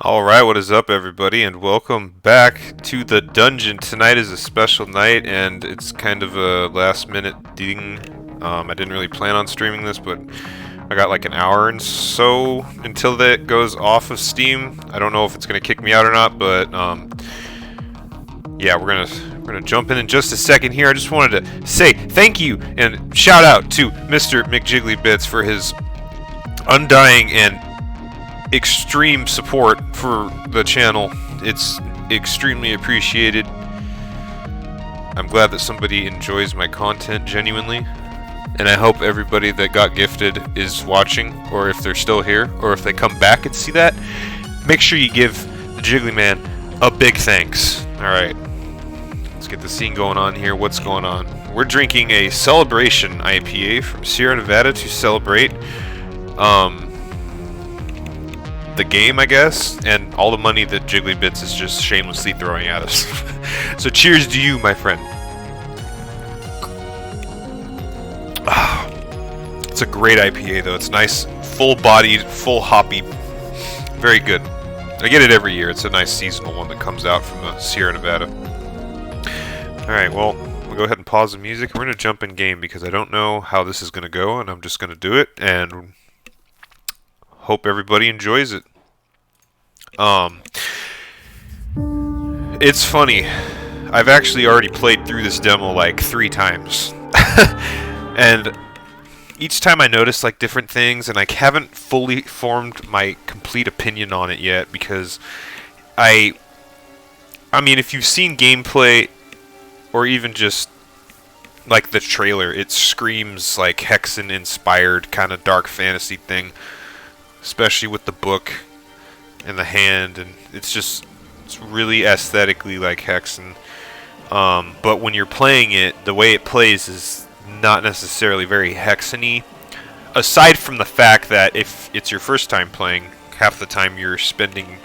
Alright, what is up everybody, and welcome back to the dungeon. Tonight is a special night, and it's kind of a last minute thing. I didn't really plan on streaming this, but I got like an hour and so until that goes off of Steam. I don't know if it's going to kick me out or not, but yeah, we're gonna jump in just a second here. I just wanted to say thank you and shout out to Mr. McJigglyBits for his undying and extreme support for the channel. It's extremely appreciated. I'm glad that somebody enjoys my content genuinely, and I hope everybody that got gifted is watching, or if they're still here, or if they come back and see that, make sure you give the Jiggly Man a big thanks. Alright, let's get the scene going on here. What's going on? We're drinking a Celebration IPA from Sierra Nevada to celebrate the game, I guess, and all the money that JigglyBits is just shamelessly throwing at us. So cheers to you, my friend. It's a great IPA though. It's nice, full-bodied, full hoppy, very good. I get it every year. It's a nice seasonal one that comes out from Sierra Nevada. Alright, well, we'll go ahead and pause the music. We're going to jump in game because I don't know how this is going to go, and I'm just going to do it, and hope everybody enjoys it. It's funny. I've actually already played through this demo like 3 times. And each time I notice like different things, and I haven't fully formed my complete opinion on it yet, because I mean, if you've seen gameplay or even just like the trailer, it screams like Hexen inspired kind of dark fantasy thing, especially with the book and the hand, and it's really aesthetically like Hexen. But when you're playing it, the way it plays is not necessarily very Hexen-y, aside from the fact that if it's your first time playing, half the time you're spending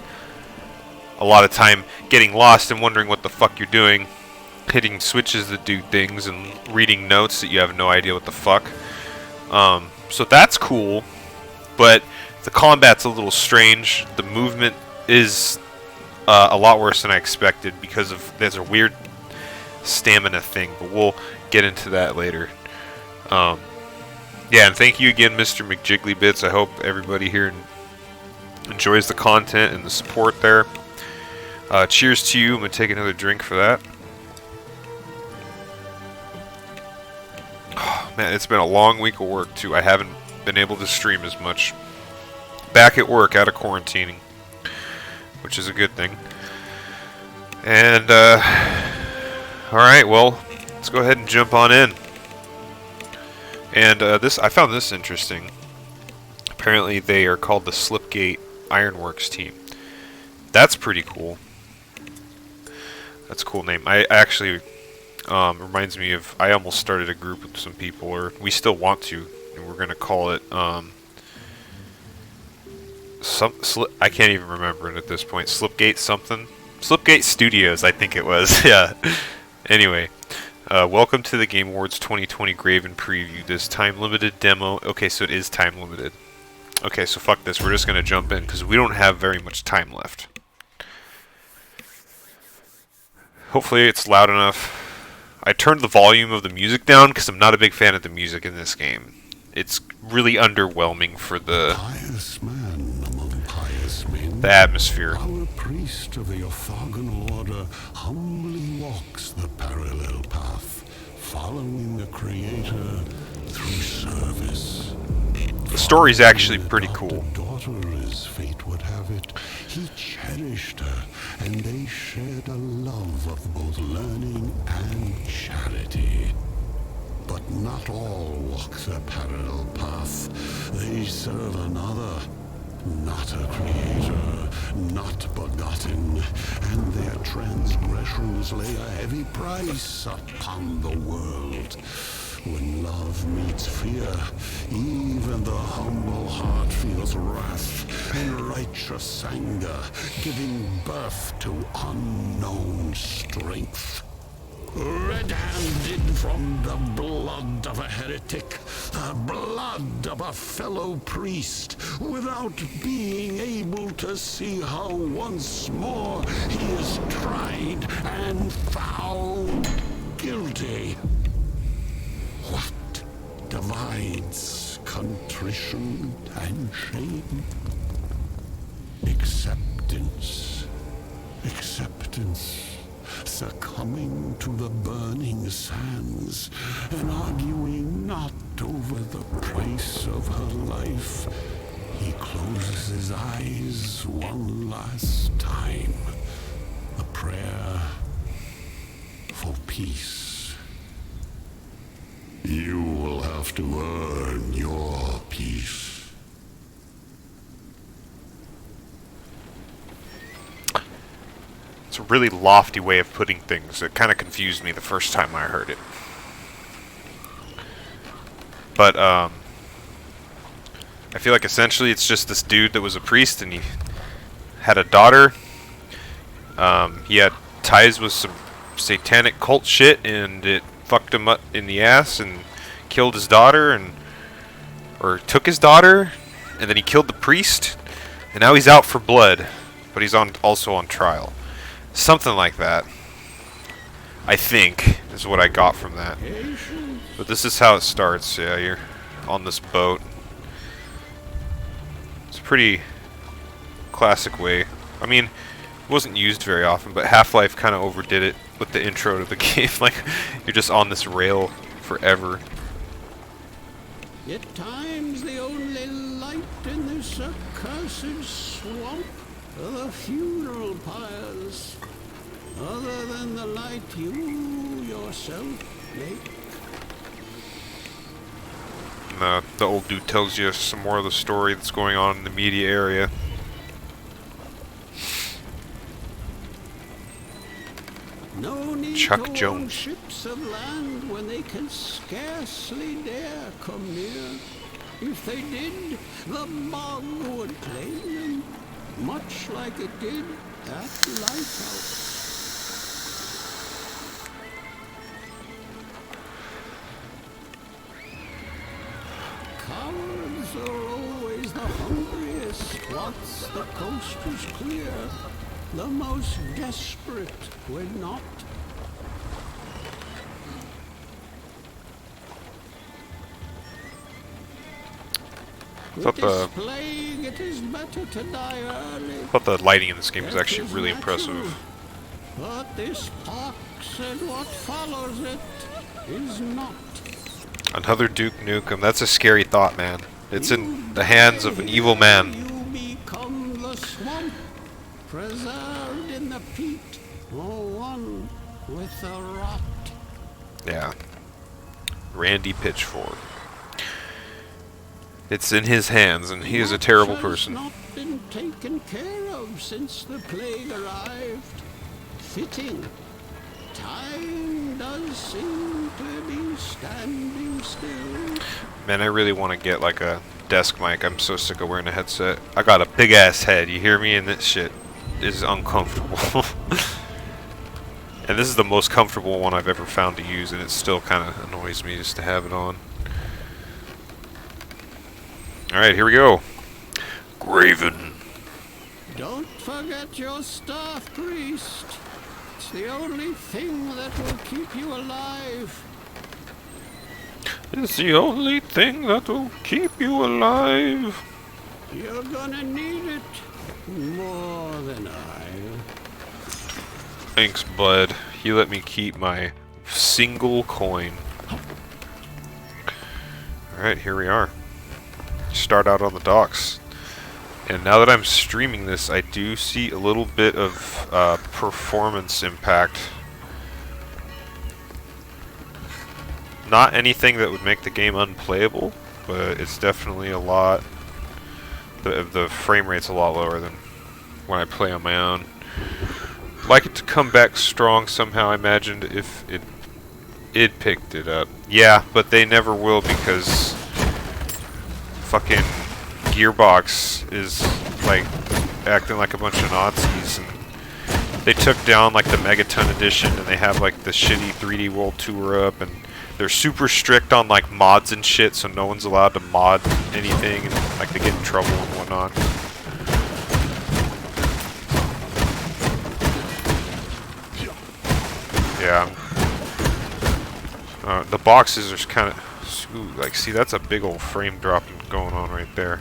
a lot of time getting lost and wondering what the fuck you're doing, hitting switches that do things and reading notes that you have no idea what the fuck. So that's cool, but the combat's a little strange. The movement is a lot worse than I expected because there's a weird stamina thing, but we'll get into that later. Yeah, and thank you again, Mr. McJigglyBits. I hope everybody here enjoys the content and the support there. Cheers to you. I'm going to take another drink for that. Oh, man, it's been a long week of work, too. I haven't been able to stream as much. Back at work, out of quarantining, which is a good thing. And, alright, well, let's go ahead and jump on in. And, I found this interesting. Apparently they are called the Slipgate Ironworks team. That's pretty cool. That's a cool name. I actually, reminds me of, I almost started a group with some people, or we still want to, and we're gonna call it, I can't even remember it at this point. Slipgate something? Slipgate Studios, I think it was. Yeah. Anyway, welcome to the Game Awards 2020 Graven preview. This time-limited demo. Okay, so it is time-limited. Okay, so fuck this. We're just gonna jump in because we don't have very much time left. Hopefully it's loud enough. I turned the volume of the music down because I'm not a big fan of the music in this game. It's really underwhelming for the atmosphere. Our priest of the orthogonal order humbly walks the parallel path, following the Creator through service. The story's actually pretty cool. Daughter, as fate would have it, he cherished her, and they shared a love of both learning and charity. But not all walk the parallel path. They serve another. Not a creator, not begotten, and their transgressions lay a heavy price upon the world. When love meets fear, even the humble heart feels wrath and righteous anger, giving birth to unknown strength. red-handed from the blood of a heretic, the blood of a fellow priest, without being able to see how once more he is tried and found guilty. What divides contrition and shame? Acceptance. Acceptance. Succumbing to the burning sands and arguing not over the price of her life. He closes his eyes one last time. A prayer for peace. You will have to earn your peace. It's a really lofty way of putting things. It kind of confused me the first time I heard it. But, I feel like essentially it's just this dude that was a priest and he had a daughter. He had ties with some satanic cult shit and it fucked him up in the ass and killed his daughter or took his daughter, and then he killed the priest, and now he's out for blood, but he's also on trial. Something like that, I think, is what I got from that. But this is how it starts. Yeah, you're on this boat. It's a pretty classic way. I mean, it wasn't used very often, but Half-Life kind of overdid it with the intro to the game. Like, you're just on this rail forever. At times the only light in this accursed swamp are the funeral pyres. Other than the light you yourself make. And, the old dude tells you some more of the story that's going on in the media area. No need Chuck to Jones. own ships of land when they can scarcely dare come near. If they did, the bog would claim them, much like it did at Lighthouse. Cowards are always the hungriest once the coast is clear. The most desperate when not. Thought the plague, it is better to die early. thought the lighting in this game is actually really impressive. But this pox and what follows it is not. Another Duke Nukem. That's a scary thought, man. It's in the hands of an evil man. You become the swamp, preserved in the peat, or one with the rot. Yeah. Randy Pitchford. It's in his hands, and he is a terrible person. Not been taken care of since the plague arrived. Fitting. Time does seem to be standing still. Man, I really want to get like a desk mic. I'm so sick of wearing a headset. I got a big ass head, you hear me? And this shit is uncomfortable. And this is the most comfortable one I've ever found to use, and it still kind of annoys me just to have it on. Alright, here we go. Graven. Don't forget your staff, priest. It's the only thing that will keep you alive. It's the only thing that will keep you alive. You're gonna need it more than I. Thanks, bud. You let me keep my single coin. Alright, here we are. Start out on the docks. And now that I'm streaming this, I do see a little bit of performance impact. Not anything that would make the game unplayable, but it's definitely a lot. The frame rate's a lot lower than when I play on my own. Like it to come back strong somehow. I imagined if it picked it up. Yeah, but they never will because fucking Gearbox is like acting like a bunch of Nazis and they took down like the Megaton edition, and they have like the shitty 3D World Tour up, and they're super strict on like mods and shit, so no one's allowed to mod anything, and like they get in trouble and whatnot. Yeah. The boxes are kind of, like, see, that's a big old frame dropping going on right there.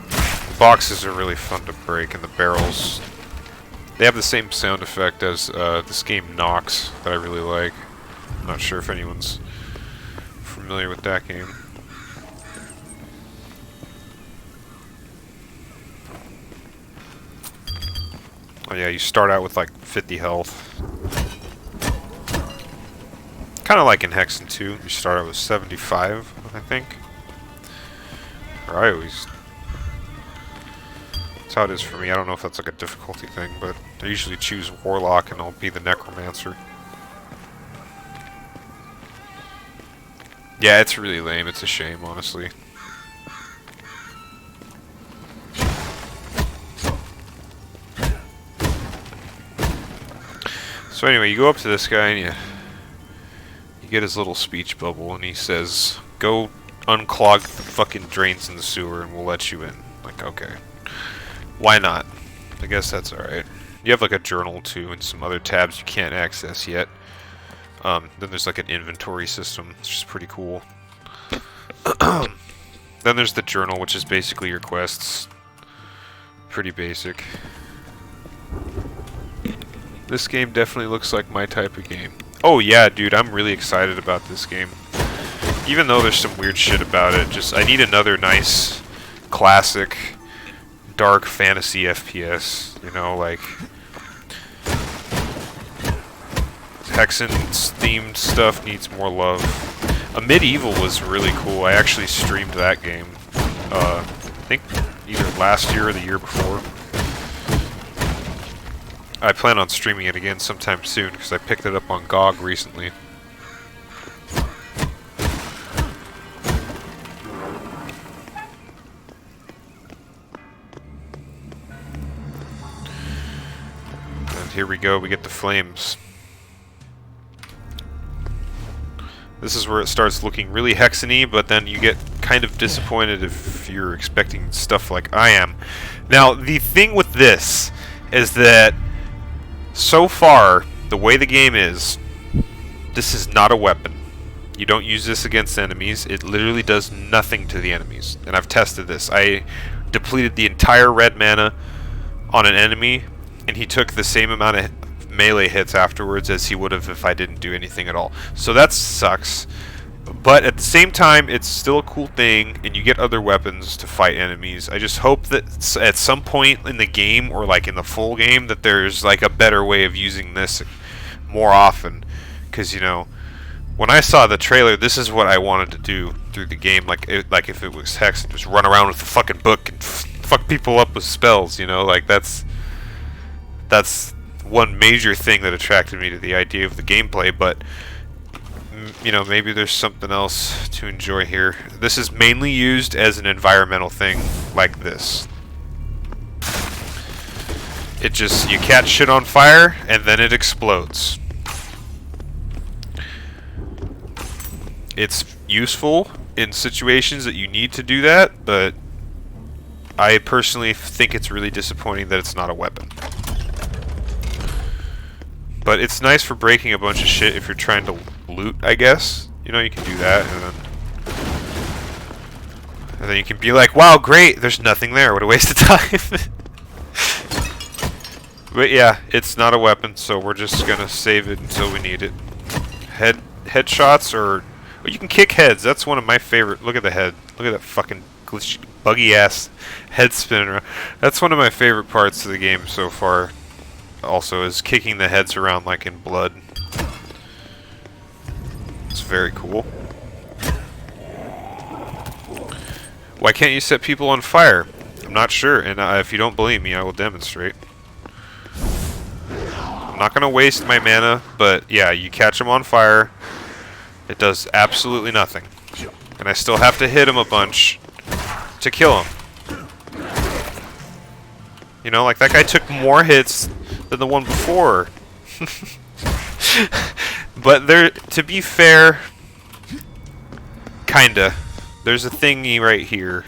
The boxes are really fun to break, and the barrels, they have the same sound effect as this game Nox that I really like. I'm not sure if anyone's familiar with that game. Oh yeah, you start out with like 50 health. Kind of like in Hexen 2, you start out with 75, I think. Or I always... That's how it is for me. I don't know if that's like a difficulty thing, but I usually choose Warlock and I'll be the Necromancer. Yeah, it's really lame. It's a shame, honestly. So anyway, you go up to this guy and you get his little speech bubble, and he says, "Go unclog the fucking drains in the sewer, and we'll let you in." Like, okay, why not? I guess that's all right. You have like a journal too, and some other tabs you can't access yet. Then there's like an inventory system, which is pretty cool. Then there's the journal, which is basically your quests. Pretty basic. This game definitely looks like my type of game. Oh yeah, dude, I'm really excited about this game. Even though there's some weird shit about it, just I need another nice, classic, dark fantasy FPS. You know, like Hexen's themed stuff needs more love. A Medieval was really cool. I actually streamed that game. I think either last year or the year before. I plan on streaming it again sometime soon because I picked it up on GOG recently. And here we go, we get the flames. This is where it starts looking really Hexen-y, but then you get kind of disappointed if you're expecting stuff like I am. Now, the thing with this is that so far, the way the game is, this is not a weapon. You don't use this against enemies. It literally does nothing to the enemies. And I've tested this. I depleted the entire red mana on an enemy, and he took the same amount of melee hits afterwards as he would have if I didn't do anything at all. So that sucks. But at the same time, it's still a cool thing, and you get other weapons to fight enemies. I just hope that at some point in the game, or like in the full game, that there's like a better way of using this more often. Because, you know, when I saw the trailer, this is what I wanted to do through the game. Like if it was Hex, just run around with the fucking book and fuck people up with spells, you know? Like, that's one major thing that attracted me to the idea of the gameplay, but you know, maybe there's something else to enjoy here. This is mainly used as an environmental thing, like this. It just, you catch shit on fire, and then it explodes. It's useful in situations that you need to do that, but I personally think it's really disappointing that it's not a weapon. But it's nice for breaking a bunch of shit if you're trying to loot, I guess. You know, you can do that, and then you can be like, wow, great, there's nothing there, what a waste of time. But yeah, it's not a weapon, so we're just gonna save it until we need it. Headshots, or you can kick heads. That's one of my favorite. Look at the head. Look at that fucking glitchy, buggy ass head spinning around. That's one of my favorite parts of the game so far. Also, is kicking the heads around like in Blood. It's very cool. Why can't you set people on fire? I'm not sure, and if you don't believe me, I will demonstrate. I'm not gonna waste my mana, but yeah, you catch them on fire. It does absolutely nothing, and I still have to hit him a bunch to kill him. You know, like that guy took more hits than the one before. But there, to be fair, kinda. There's a thingy right here.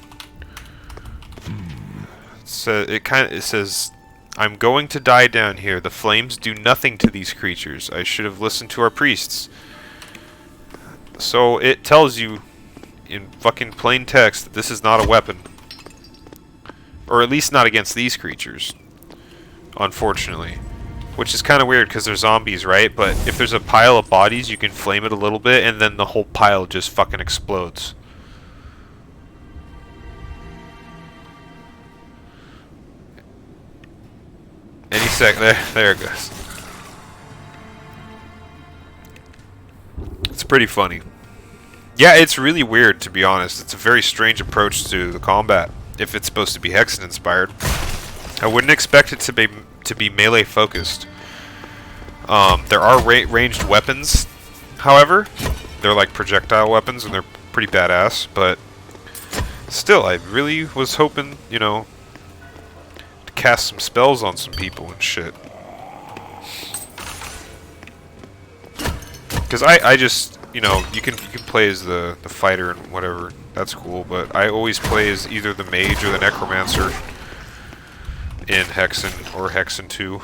So it says, "I'm going to die down here. The flames do nothing to these creatures. I should have listened to our priests." So it tells you in fucking plain text that this is not a weapon. Or at least not against these creatures. Unfortunately. Which is kind of weird because they're zombies, right? But if there's a pile of bodies, you can flame it a little bit and then the whole pile just fucking explodes. Any sec, there it goes. It's pretty funny. Yeah, it's really weird, to be honest. It's a very strange approach to the combat, if it's supposed to be Hexen inspired. I wouldn't expect it to be melee focused. There are ranged weapons, however. They're like projectile weapons, and they're pretty badass, but still, I really was hoping, you know, to cast some spells on some people and shit. Because I just, you know, you can play as the fighter and whatever, that's cool, but I always play as either the mage or the necromancer in Hexen or Hexen 2.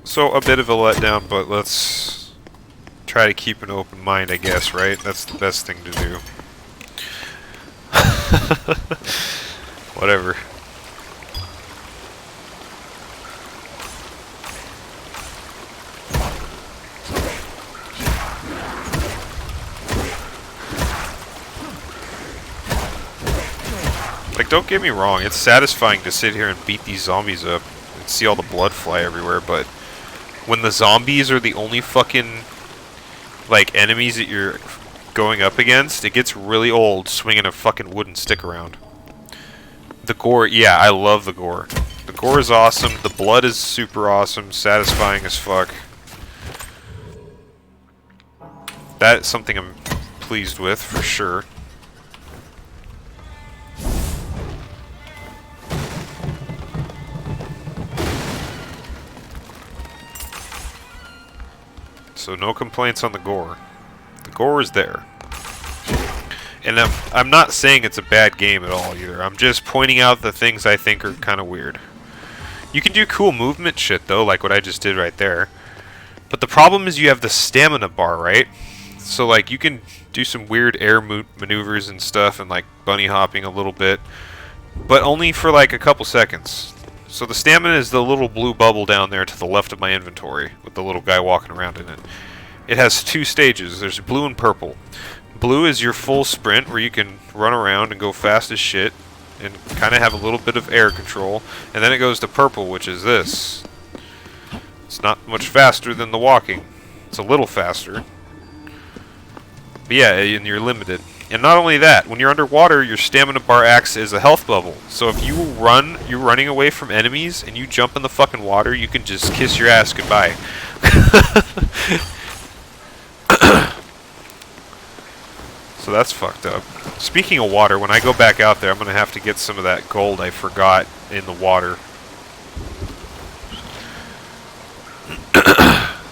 So a bit of a letdown, but let's try to keep an open mind, I guess, right? That's the best thing to do. Whatever. Like, don't get me wrong, it's satisfying to sit here and beat these zombies up and see all the blood fly everywhere, but when the zombies are the only fucking, like, enemies that you're going up against, it gets really old swinging a fucking wooden stick around. The gore, yeah, I love the gore. The gore is awesome, the blood is super awesome, satisfying as fuck. That's something I'm pleased with, for sure. So no complaints on the gore. The gore is there. And I'm not saying it's a bad game at all either. I'm just pointing out the things I think are kind of weird. You can do cool movement shit though, like what I just did right there. But the problem is you have the stamina bar, right? So like you can do some weird air maneuvers and stuff and like bunny hopping a little bit. But only for like a couple seconds. So the stamina is the little blue bubble down there to the left of my inventory with the little guy walking around in it. It has two stages. There's blue and purple. Blue is your full sprint where you can run around and go fast as shit and kind of have a little bit of air control. And then it goes to purple, which is this. It's not much faster than the walking. It's a little faster. But yeah, and you're limited. And not only that, when you're underwater, your stamina bar acts as a health bubble. So if you're running away from enemies, and you jump in the fucking water, you can just kiss your ass goodbye. So that's fucked up. Speaking of water, when I go back out there, I'm going to have to get some of that gold I forgot in the water.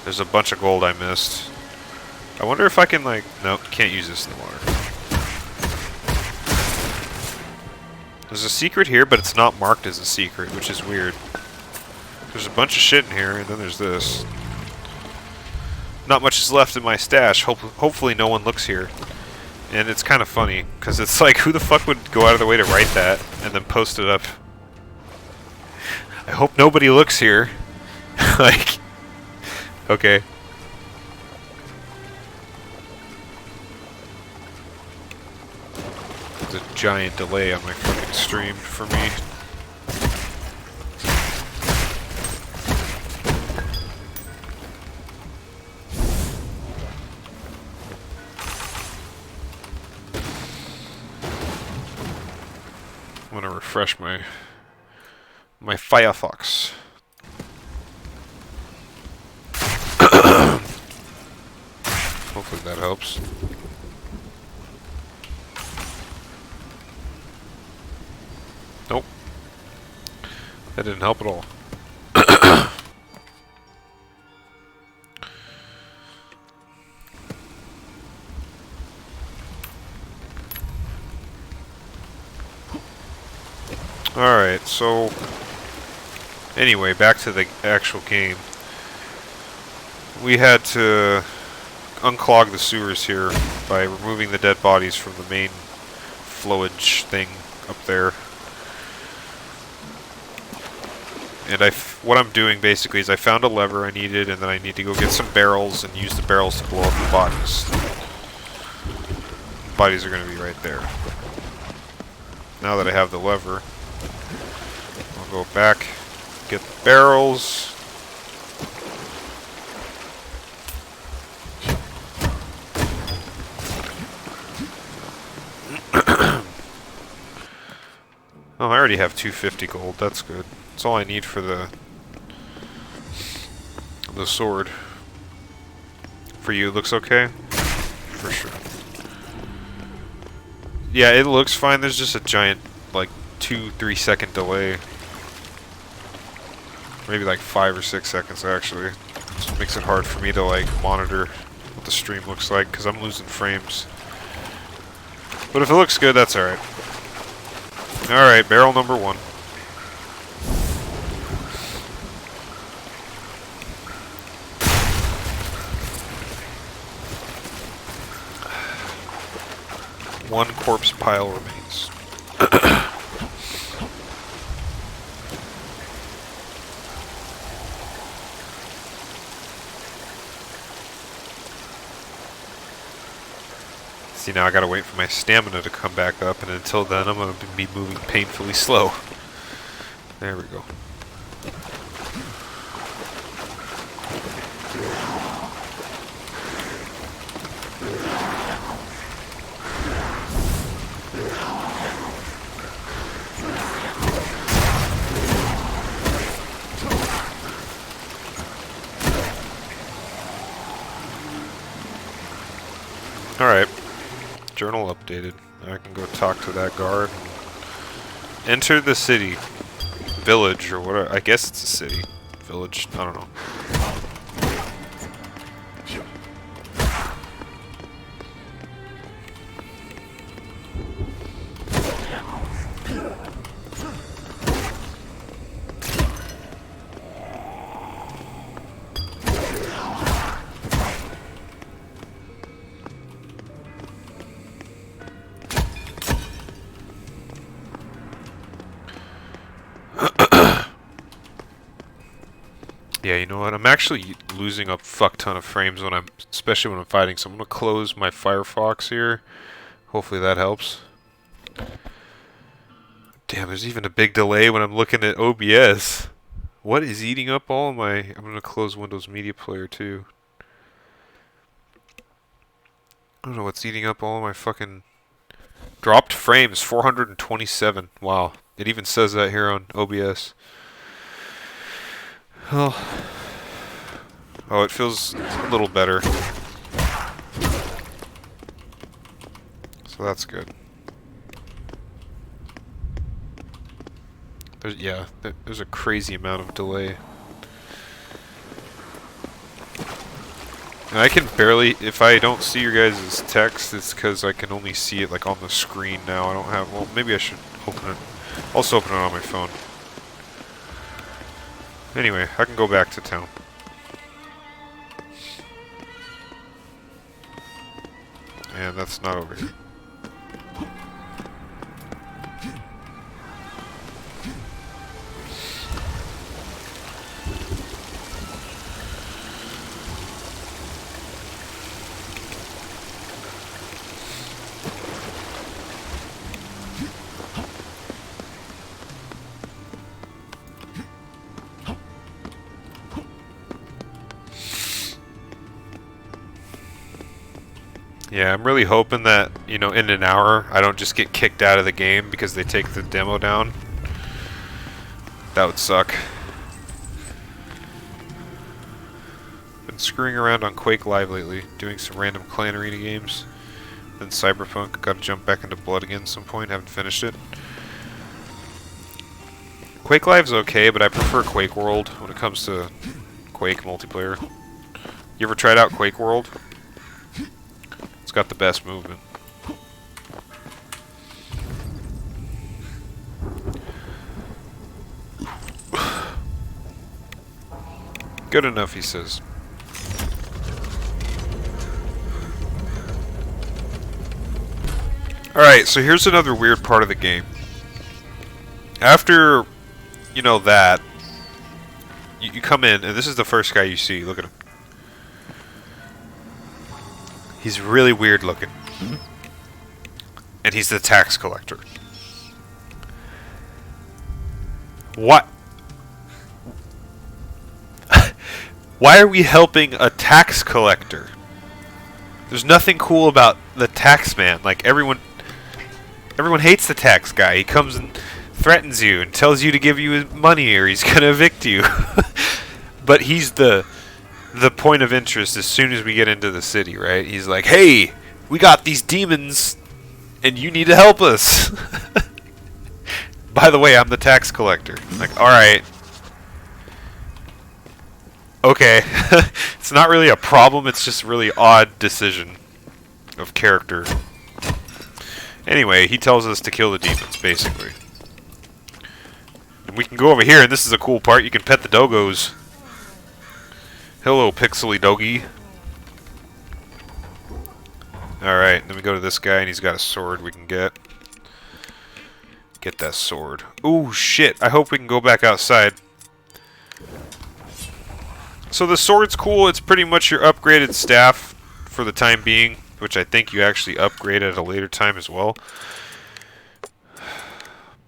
There's a bunch of gold I missed. I wonder if I can, like... Nope, can't use this in the water. There's a secret here, but it's not marked as a secret, which is weird. There's a bunch of shit in here, and then there's this. Not much is left in my stash. Hopefully no one looks here. And it's kind of funny, because it's like, who the fuck would go out of their way to write that, and then post it up? I hope nobody looks here. Like, okay. There's a giant delay on my fucking stream for me. I'm gonna refresh my Firefox. Hopefully that helps. Nope. That didn't help at all. Alright, so anyway, back to the actual game. We had to unclog the sewers here by removing the dead bodies from the main flowage thing up there. And what I'm doing basically is I found a lever I needed, and then I need to go get some barrels and use the barrels to blow up the bodies. The bodies are going to be right there. Now that I have the lever, I'll go back, get the barrels. Oh, I already have 250 gold. That's good. That's all I need for the sword. For you, it looks okay? For sure. Yeah, it looks fine. There's just a giant, like, 2-3 second delay. Maybe like 5 or 6 seconds, actually. It makes it hard for me to, like, monitor what the stream looks like, because I'm losing frames. But if it looks good, that's alright. Alright, barrel number 1. One corpse pile remains. See, now I gotta wait for my stamina to come back up, and until then I'm gonna be moving painfully slow. There we go. Alright. Journal updated. I can go talk to that guard. Enter the city. Village, or whatever. I guess it's a city. Village. I don't know. Yeah, you know what? I'm actually losing a fuck ton of frames when especially when I'm fighting. So I'm gonna close my Firefox here. Hopefully that helps. Damn, there's even a big delay when I'm looking at OBS. What is eating up all of my... I'm gonna close Windows Media Player too. I don't know what's eating up all of my fucking... Dropped frames, 427. Wow. It even says that here on OBS. Oh, it feels a little better. So that's good. There's a crazy amount of delay. And I can barely, if I don't see your guys' text, it's because I can only see it like on the screen now. I don't have, well, maybe I should open it. I'll also open it on my phone. Anyway, I can go back to town. And that's not over here. Yeah, I'm really hoping that, you know, in an hour I don't just get kicked out of the game because they take the demo down. That would suck. Been screwing around on Quake Live lately, doing some random clan arena games. Then Cyberpunk, gotta jump back into Blood again at some point, haven't finished it. Quake Live's okay, but I prefer Quake World when it comes to Quake multiplayer. You ever tried out Quake World? It's got the best movement. Good enough, he says. Alright, so here's another weird part of the game. After, you know, that, you come in, and this is the first guy you see. Look at him. He's really weird looking. And he's the tax collector. What? Why are we helping a tax collector? There's nothing cool about the tax man. Like, everyone hates the tax guy. He comes and threatens you and tells you to give you his money or he's gonna evict you. But he's the point of interest as soon as we get into the city, right? He's like, hey, we got these demons and you need to help us. By the way, I'm the tax collector. Like, alright. Okay. It's not really a problem, it's just a really odd decision of character. Anyway, he tells us to kill the demons, basically. And we can go over here, and this is a cool part. You can pet the doggos. Hello, pixely doggy. Alright, then we go to this guy, and he's got a sword we can get. Get that sword. Ooh, shit. I hope we can go back outside. So the sword's cool. It's pretty much your upgraded staff for the time being, which I think you actually upgrade at a later time as well.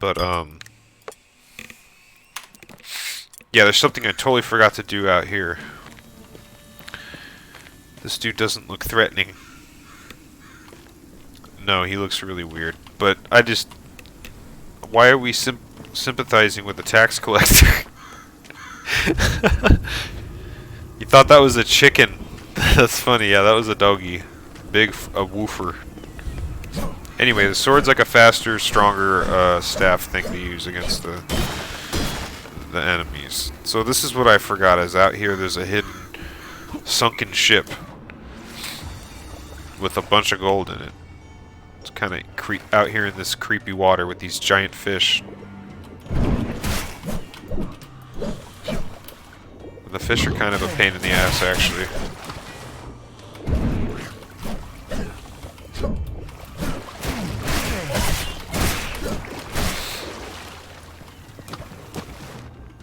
But, yeah, there's something I totally forgot to do out here. This dude doesn't look threatening. No, he looks really weird. But I just... Why are we sympathizing with the tax collector? You thought that was a chicken. That's funny. Yeah, that was a doggy. A woofer. Anyway, the sword's like a faster, stronger staff thing to use against the enemies. So this is what I forgot, is out here there's a hidden sunken ship with a bunch of gold in it. It's kind of out here in this creepy water with these giant fish. The fish are kind of a pain in the ass, actually.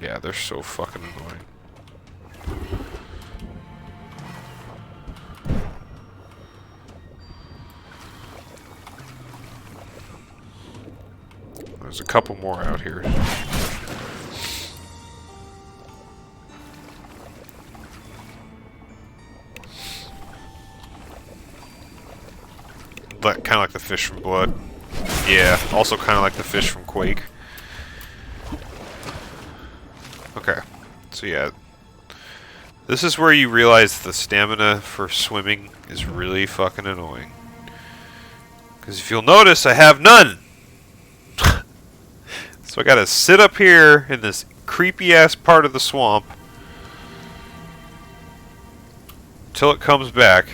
Yeah, they're so fucking annoying. There's a couple more out here. But kind of like the fish from Blood. Yeah, also kind of like the fish from Quake. Okay, so yeah. This is where you realize the stamina for swimming is really fucking annoying. Because if you'll notice, I have none! So I gotta sit up here in this creepy ass part of the swamp till it comes back.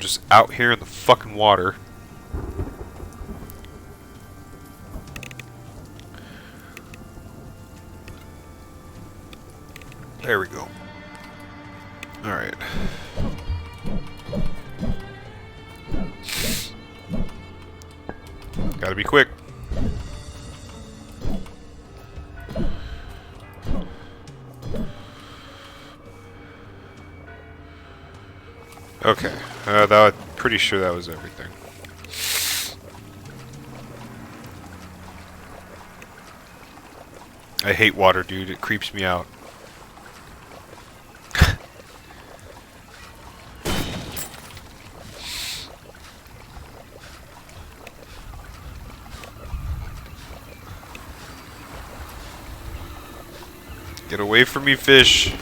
Just out here in the fucking water. There we go. Alright. Gotta be quick. Okay. I'm pretty sure that was everything. I hate water, dude. It creeps me out. Get away from me, fish.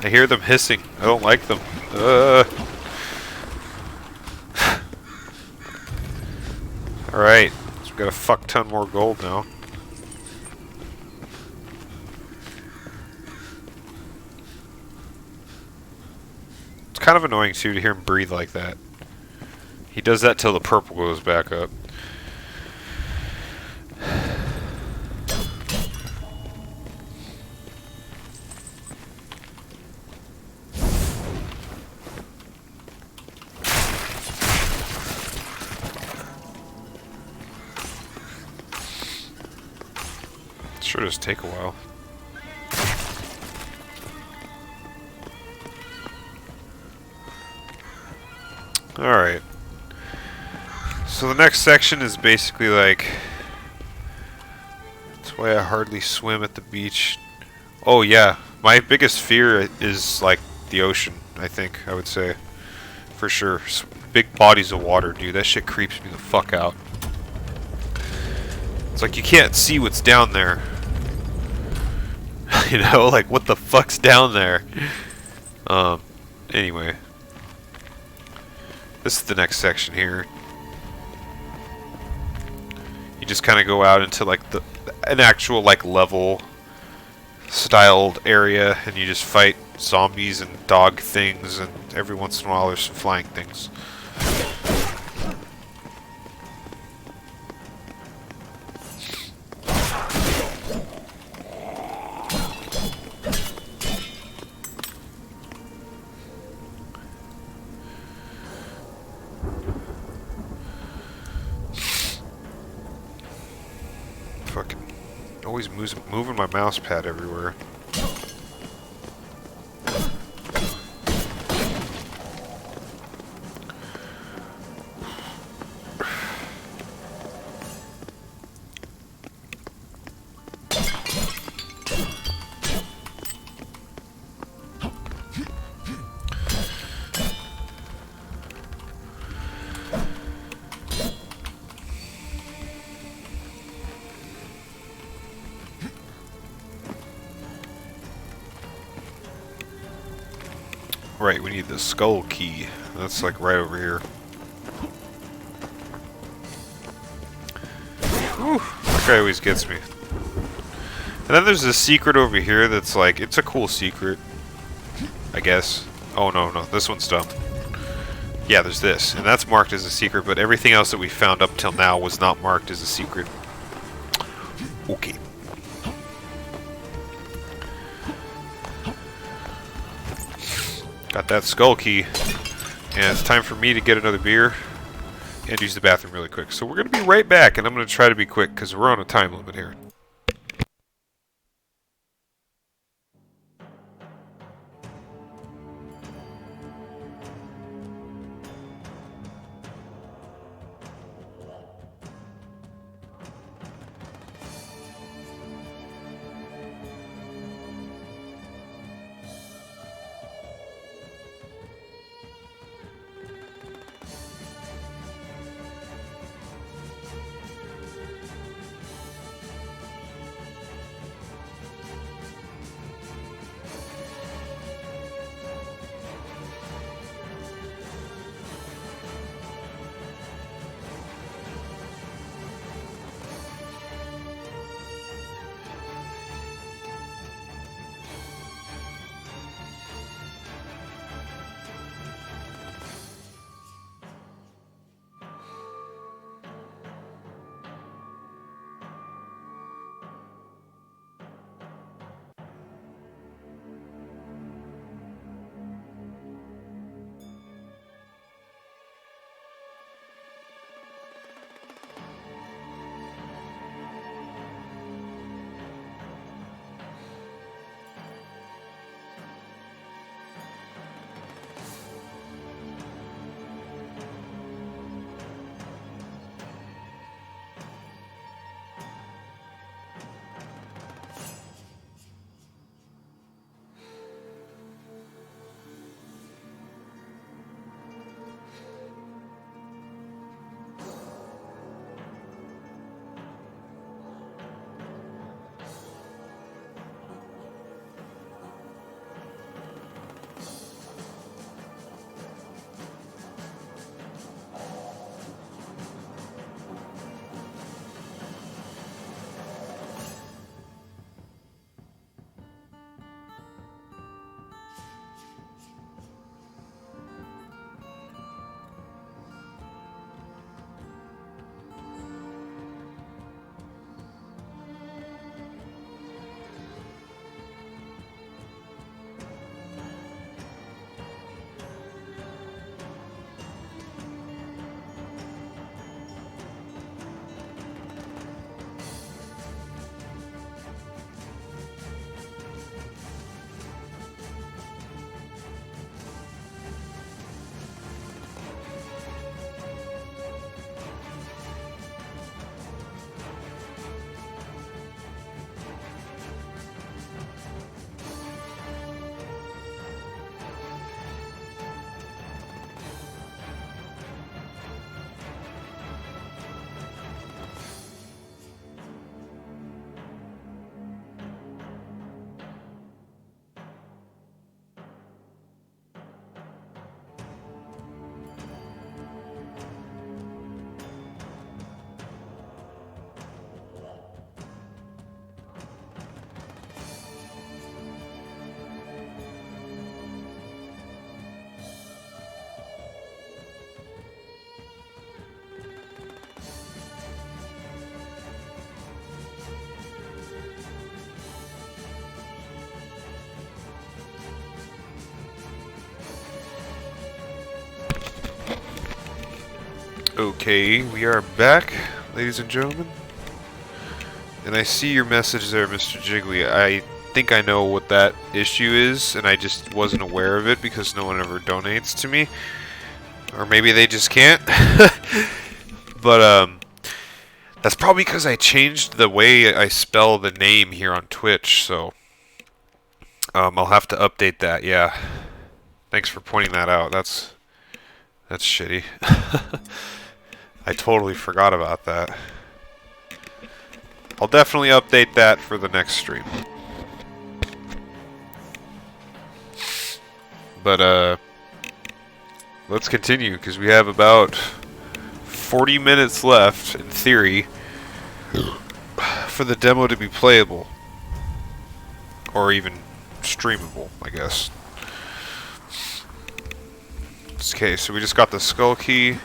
I hear them hissing. I don't like them. Alright, so we got a fuck ton more gold now. It's kind of annoying too to hear him breathe like that. He does that till the purple goes back up. Sure does take a while. Alright. So the next section is basically like... That's why I hardly swim at the beach. Oh yeah, my biggest fear is like the ocean, I think, I would say. For sure. Big bodies of water, dude. That shit creeps me the fuck out. It's like you can't see what's down there. You know, like what the fuck's down there? Anyway. This is the next section here. You just kind of go out into like an actual like level styled area and you just fight zombies and dog things, and every once in a while there's some flying things. Fucking always moving my mouse pad everywhere. Right, we need the skull key. That's like right over here. Whew, that guy always gets me. And then there's this secret over here that's like, it's a cool secret, I guess. Oh no, this one's dumb. Yeah, there's this, and that's marked as a secret, but everything else that we found up till now was not marked as a secret. Okay. Got that skull key, and it's time for me to get another beer and use the bathroom really quick. So we're going to be right back, and I'm going to try to be quick because we're on a time limit here. Okay, we are back, ladies and gentlemen. And I see your message there, Mr. Jiggly. I think I know what that issue is, and I just wasn't aware of it because no one ever donates to me. Or maybe they just can't. But, that's probably because I changed the way I spell the name here on Twitch, so... I'll have to update that, yeah. Thanks for pointing that out. That's shitty. I totally forgot about that. I'll definitely update that for the next stream. But, let's continue, because we have about 40 minutes left, in theory, for the demo to be playable. Or even streamable, I guess. Okay, so we just got the skull key.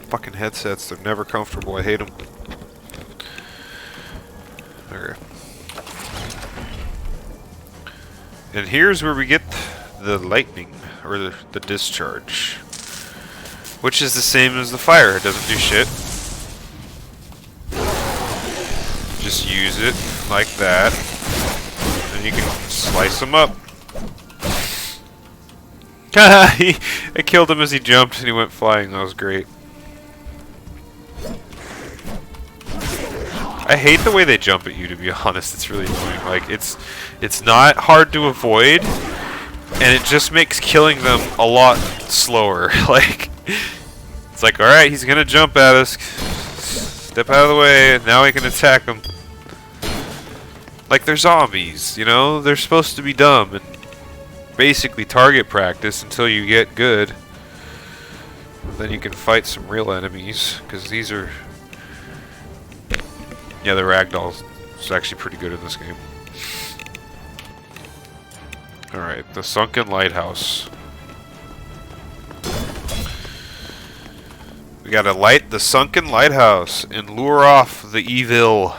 Fucking headsets, they're never comfortable. I hate them. Okay. And here's where we get the lightning, or the discharge. Which is the same as the fire, it doesn't do shit. Just use it like that, and you can slice them up. I killed him as he jumped and he went flying, that was great. I hate the way they jump at you, to be honest. It's really annoying. Like, it's not hard to avoid, and it just makes killing them a lot slower. Like, it's like, alright, he's gonna jump at us. Step out of the way, and now we can attack him. Like, they're zombies, you know? They're supposed to be dumb and basically target practice until you get good. Then you can fight some real enemies, because these are... Yeah, the ragdoll is actually pretty good in this game. Alright, the sunken lighthouse. We gotta light the sunken lighthouse and lure off the evil.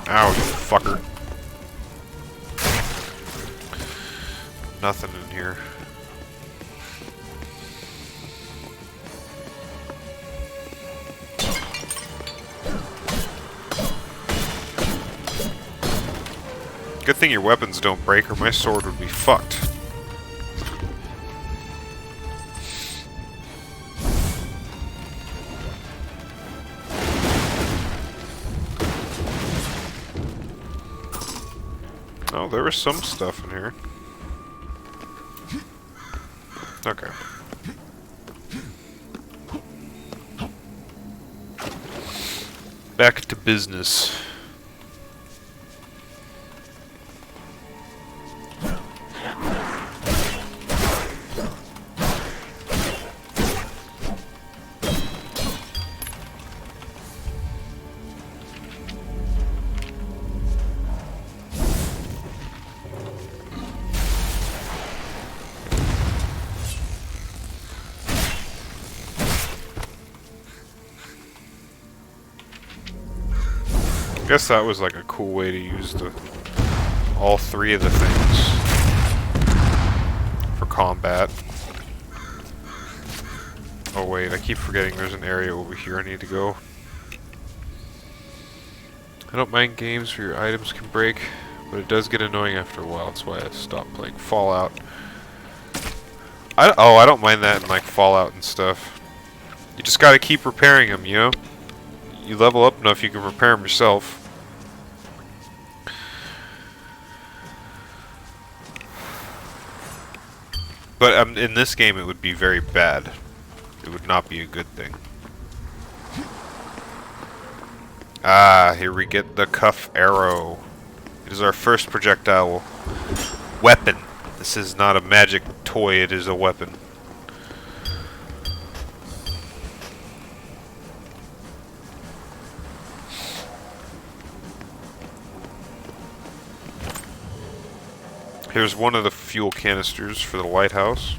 Ow, you fucker. Nothing in here. Good thing your weapons don't break or my sword would be fucked. Oh, there was some stuff in here. Okay. Back to business. I guess that was like a cool way to use all three of the things for combat. Oh wait, I keep forgetting there's an area over here I need to go. I don't mind games where your items can break, but it does get annoying after a while. That's why I stopped playing Fallout. I don't mind that in like Fallout and stuff. You just gotta keep repairing them, you know? You level up enough, you can repair them yourself. But in this game, it would be very bad. It would not be a good thing. Ah, here we get the cuff arrow. It is our first projectile weapon. This is not a magic toy, it is a weapon. Here's one of the fuel canisters for the lighthouse.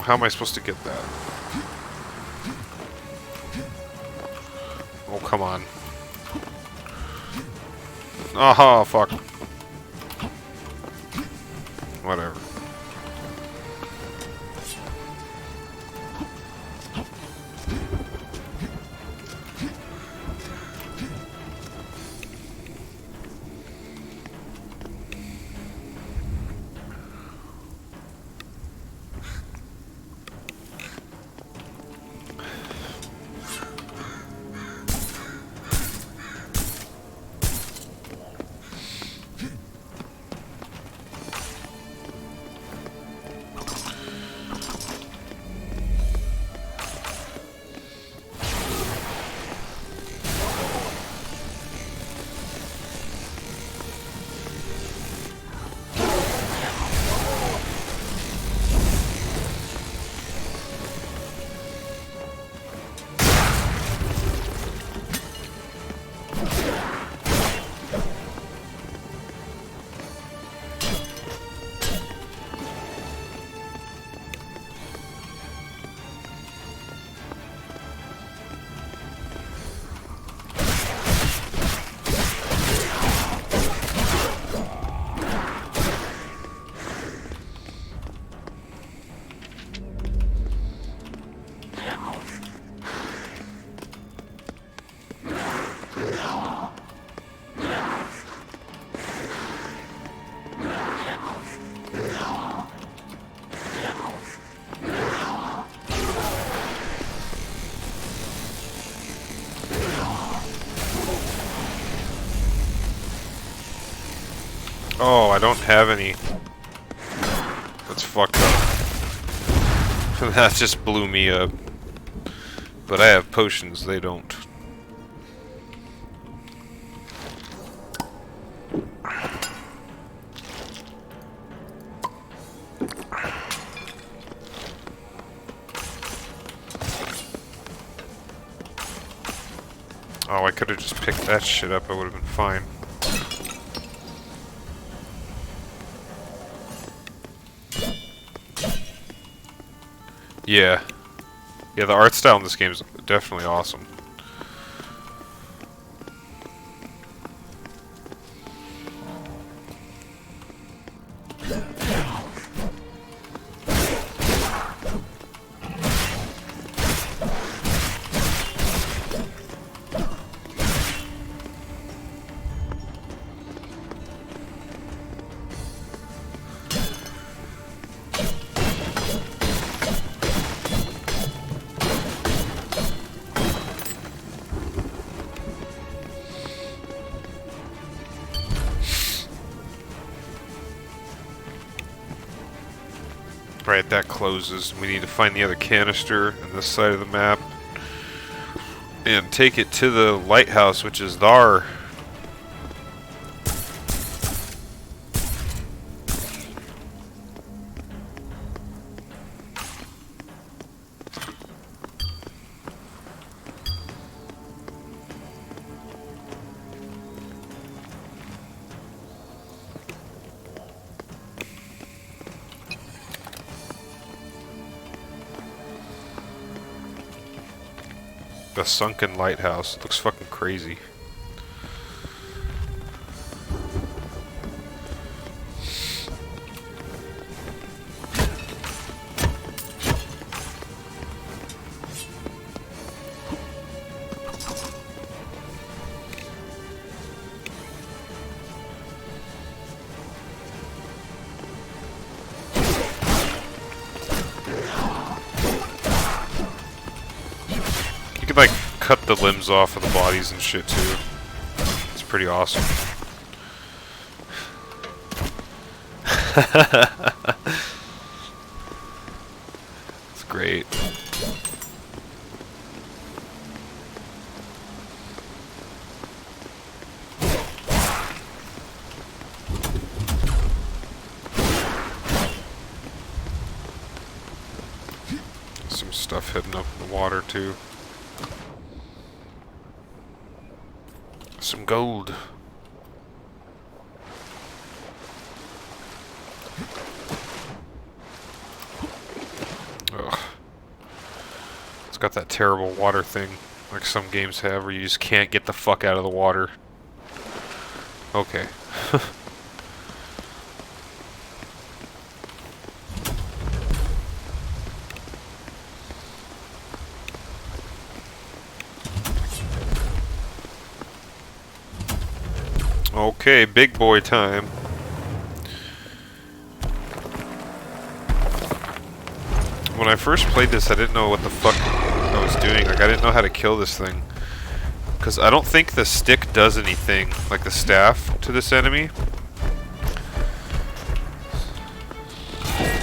How am I supposed to get that? Oh, come on. Oh, fuck. Whatever. Oh, I don't have any. That's fucked up. That just blew me up. But I have potions, they don't. Oh, I could have just picked that shit up, I would have been fine. Yeah. Yeah, the art style in this game is definitely awesome. Right, that closes. We need to find the other canister on this side of the map and take it to the lighthouse, which is there. The sunken lighthouse. It looks fucking crazy. You can like cut the limbs off of the bodies and shit too. It's pretty awesome. It's great. Some stuff hidden up in the water too. Some gold. Ugh. It's got that terrible water thing, like some games have, where you just can't get the fuck out of the water. Okay. Okay, big boy time. When I first played this, I didn't know what the fuck I was doing. Like, I didn't know how to kill this thing. Because I don't think the stick does anything, like the staff, to this enemy.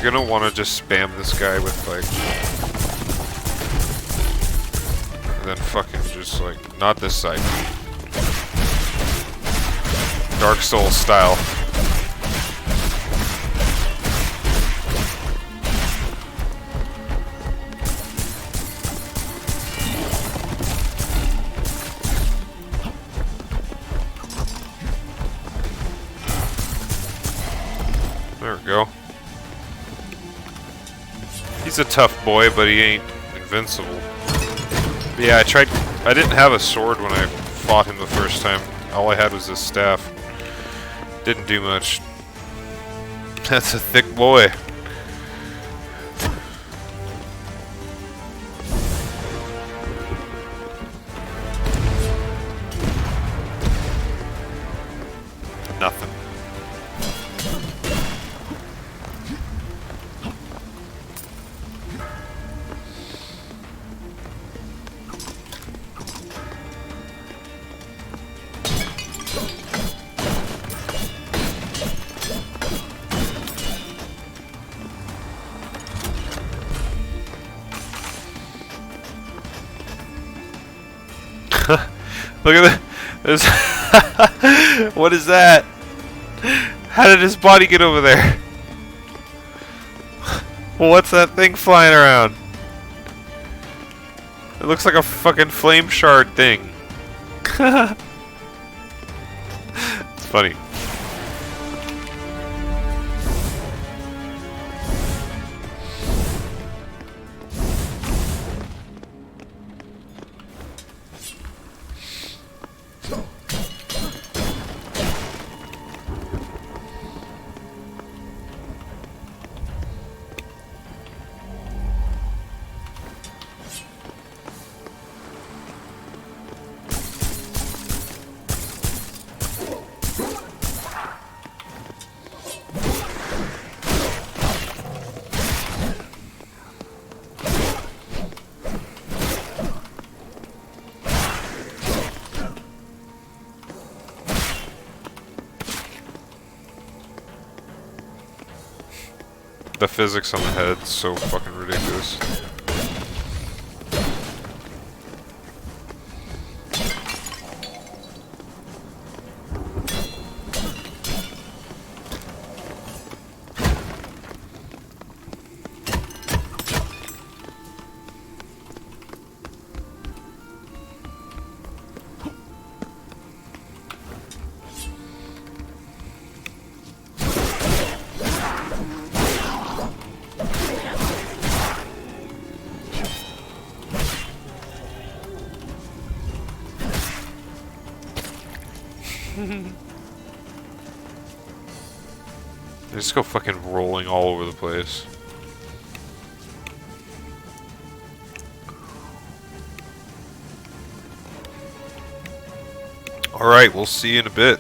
You're gonna want to just spam this guy with, like... And then fucking just, like, not this side. Dark Souls style. There we go. He's a tough boy, but he ain't invincible. But yeah, I didn't have a sword when I fought him the first time. All I had was this staff. Didn't do much. That's a thick boy. Nothing. Look at this. What is that? How did his body get over there? What's that thing flying around? It looks like a fucking flame shard thing. It's funny. The physics on the head is so fucking ridiculous. They just go fucking rolling all over the place. Alright, we'll see you in a bit.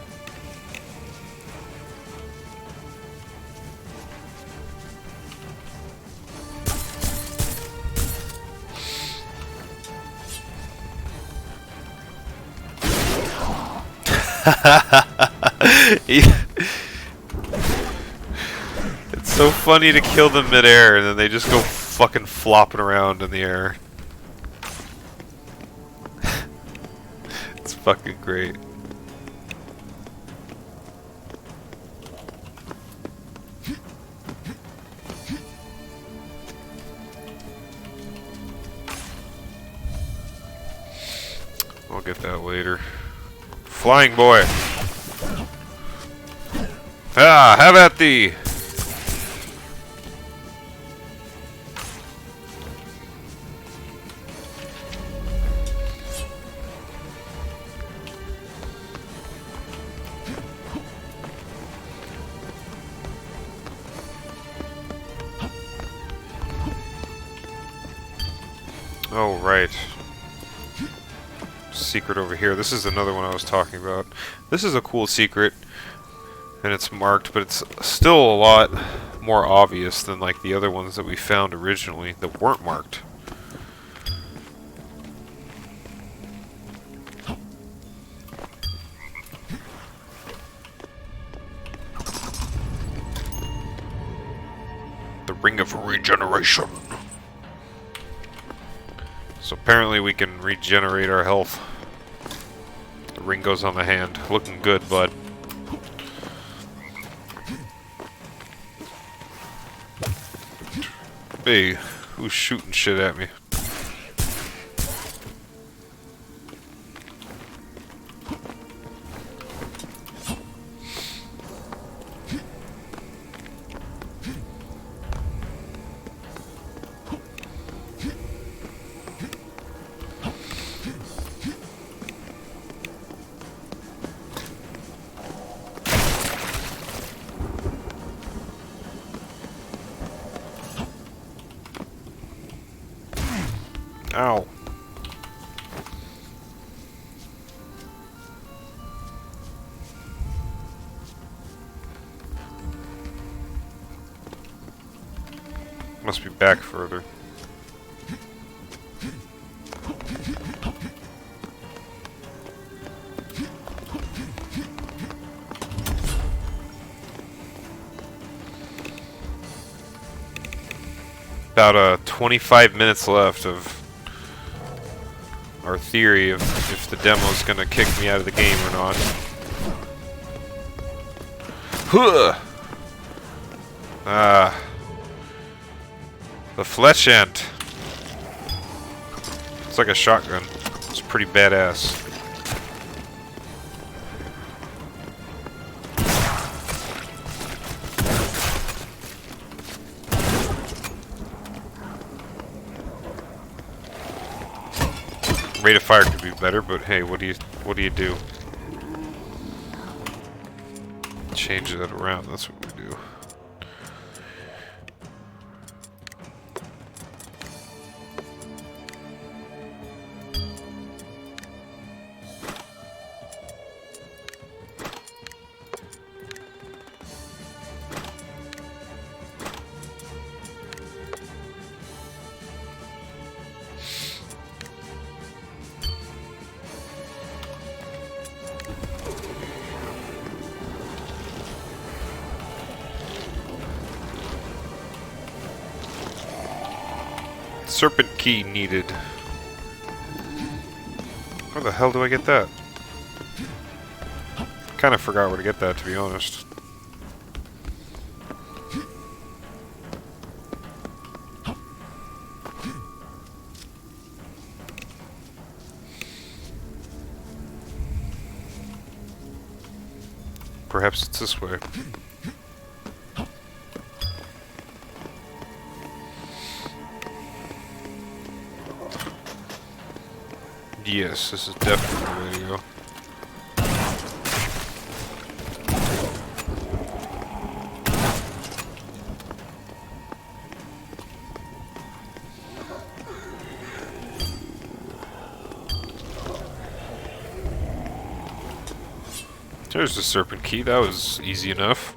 so funny to kill them midair and then they just go fucking flopping around in the air. It's fucking great. I'll get that later. Flying boy. Ah, have at thee. Oh, right. Secret over here. This is another one I was talking about. This is a cool secret, and it's marked, but it's still a lot more obvious than like the other ones that we found originally that weren't marked. The Ring of Regeneration. So apparently we can regenerate our health. The ring goes on the hand. Looking good, bud. Hey, who's shooting shit at me? Ow. Must be back further. About 25 minutes left of our theory of if the demo's gonna kick me out of the game or not. Huh! Ah. The Fletch Ant. It's like a shotgun. It's pretty badass. Rate of fire could be better, but hey, what do you do? Change that around, that's what we do. Serpent key needed. Where the hell do I get that? Kind of forgot where to get that, to be honest. Perhaps it's this way. Yes, this is definitely the way to go. There's the serpent key, that was easy enough.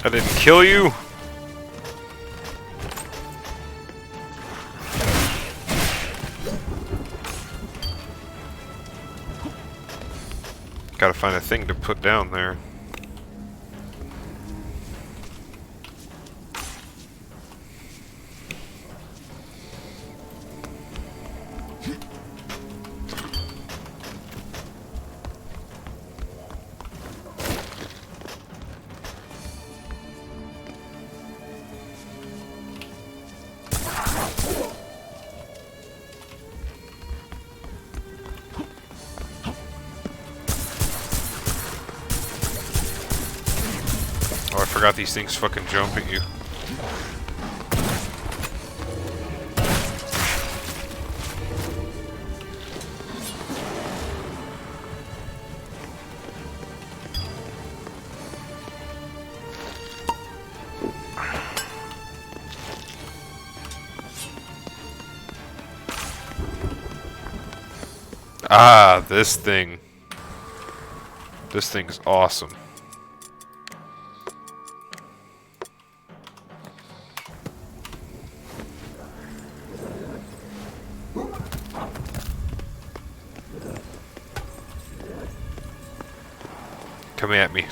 I didn't kill you. Gotta find a thing to put down there. Oh, I forgot these things fucking jump at you. Ah, this thing. This thing's awesome. Come at me.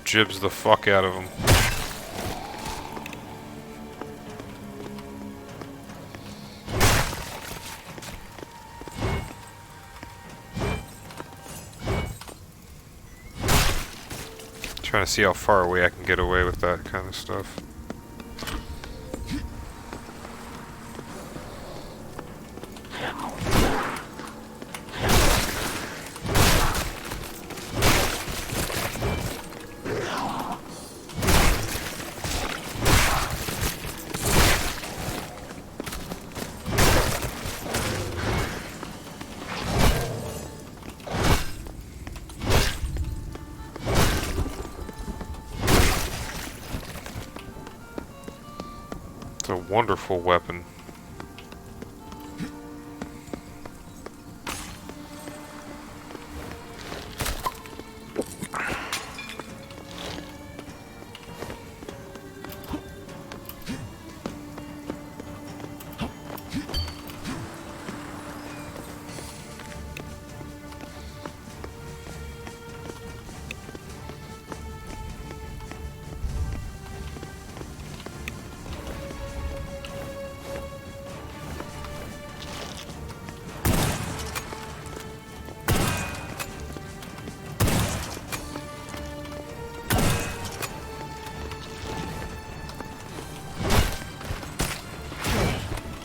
Jibs the fuck out of him. Trying to see how far away I can get away with that kind of stuff. It's a wonderful weapon.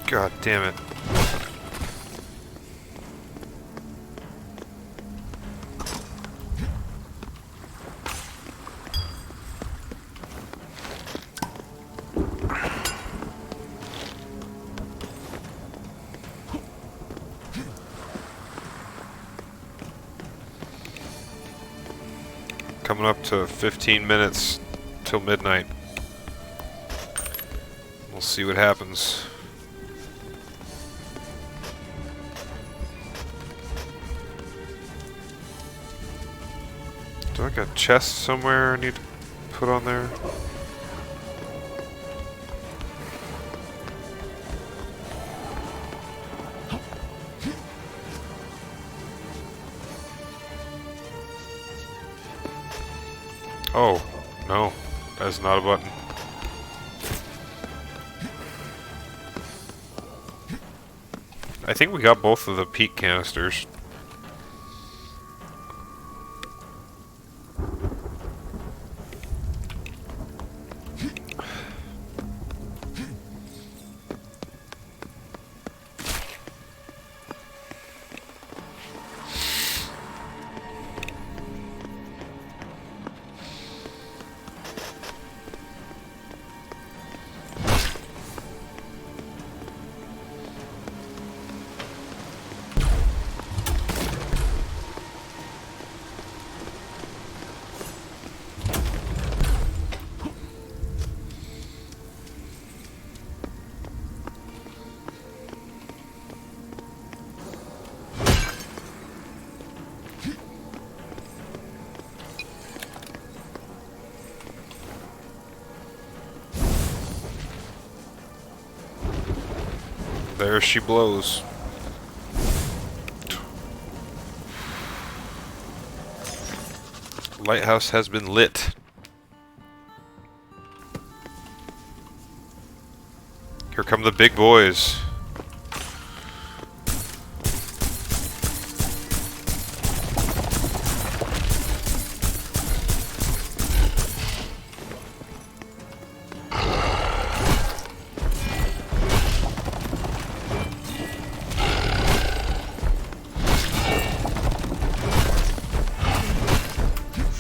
God damn it. Coming up to 15 minutes till midnight. We'll see what happens. Do I got a chest somewhere I need to put on there? Oh, no. That's not a button. I think we got both of the peat canisters. There she blows. Lighthouse has been lit. Here come the big boys.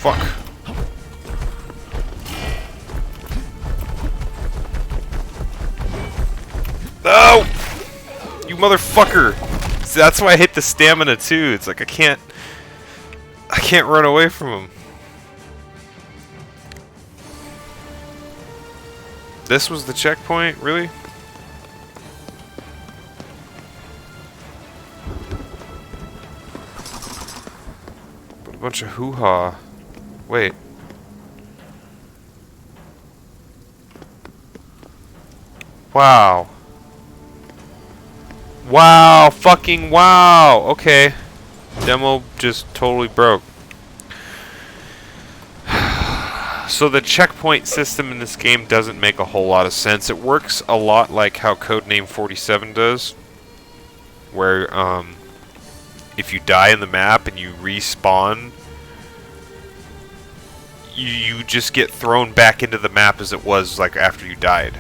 Fuck. No! You motherfucker! See, that's why I hit the stamina too. It's like I can't run away from him. This was the checkpoint, really? A bunch of hoo-ha. Wait. Wow. Wow, fucking wow. Okay. Demo just totally broke. So the checkpoint system in this game doesn't make a whole lot of sense. It works a lot like how Codename 47 does, where if you die in the map and you respawn, you just get thrown back into the map as it was like after you died.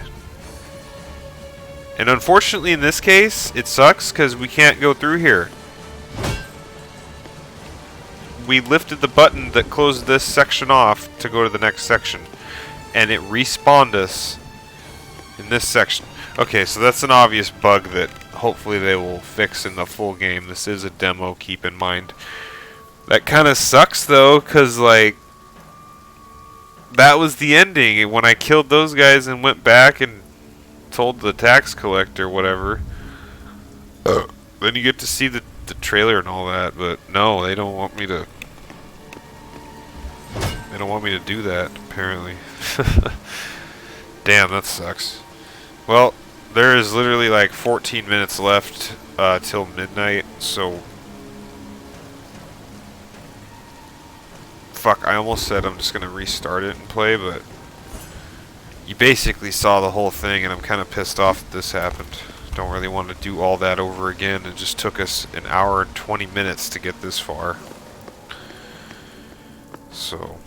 And unfortunately in this case, it sucks because we can't go through here. We lifted the button that closed this section off to go to the next section, and it respawned us in this section. Okay, so that's an obvious bug that hopefully they will fix in the full game. This is a demo, keep in mind. That kind of sucks though, because like that was the ending. When I killed those guys and went back and told the tax collector whatever, then you get to see the trailer and all that, but no, they don't want me to. They don't want me to do that, apparently. Damn, that sucks. Well, there is literally like 14 minutes left till midnight, so fuck, I almost said I'm just gonna restart it and play, but you basically saw the whole thing, and I'm kind of pissed off that this happened. Don't really want to do all that over again. It just took us an hour and 20 minutes to get this far. So,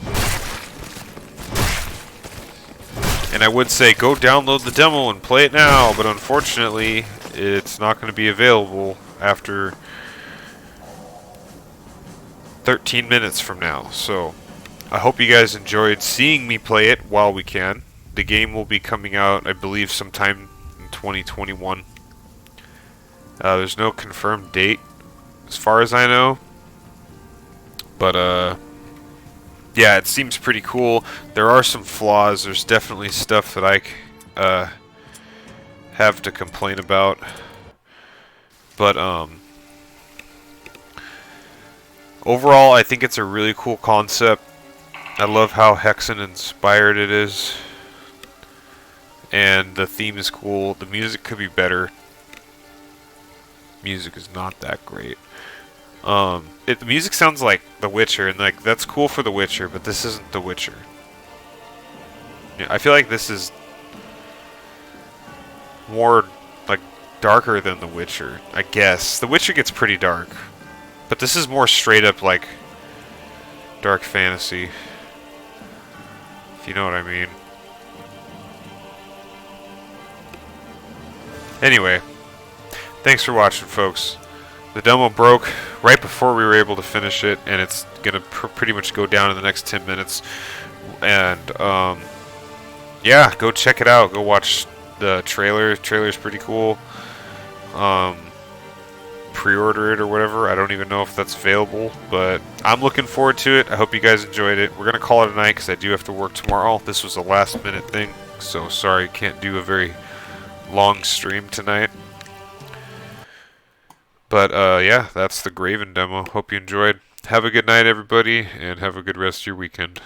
and I would say go download the demo and play it now, but unfortunately it's not going to be available after 13 minutes from now. So I hope you guys enjoyed seeing me play it while we can. The game will be coming out, I believe, sometime in 2021. There's no confirmed date, as far as I know. But, yeah, it seems pretty cool. There are some flaws. There's definitely stuff that I have to complain about. But, overall, I think it's a really cool concept. I love how Hexen inspired it is. And the theme is cool. The music could be better. Music is not that great. The music sounds like The Witcher, and like that's cool for The Witcher, but this isn't The Witcher. Yeah, I feel like this is more like darker than The Witcher, I guess. The Witcher gets pretty dark, but this is more straight up like dark fantasy, if you know what I mean. Anyway, thanks for watching, folks. The demo broke right before we were able to finish it, and it's gonna pretty much go down in the next 10 minutes. And yeah, go check it out. Go watch the trailer. Trailer's pretty cool. Pre-order it or whatever. I don't even know if that's available, but I'm looking forward to it. I hope you guys enjoyed it. We're gonna call it a night because I do have to work tomorrow. This was a last-minute thing, so sorry, can't do a very long stream tonight. But yeah, that's the Graven demo. Hope you enjoyed. Have a good night, everybody, and have a good rest of your weekend.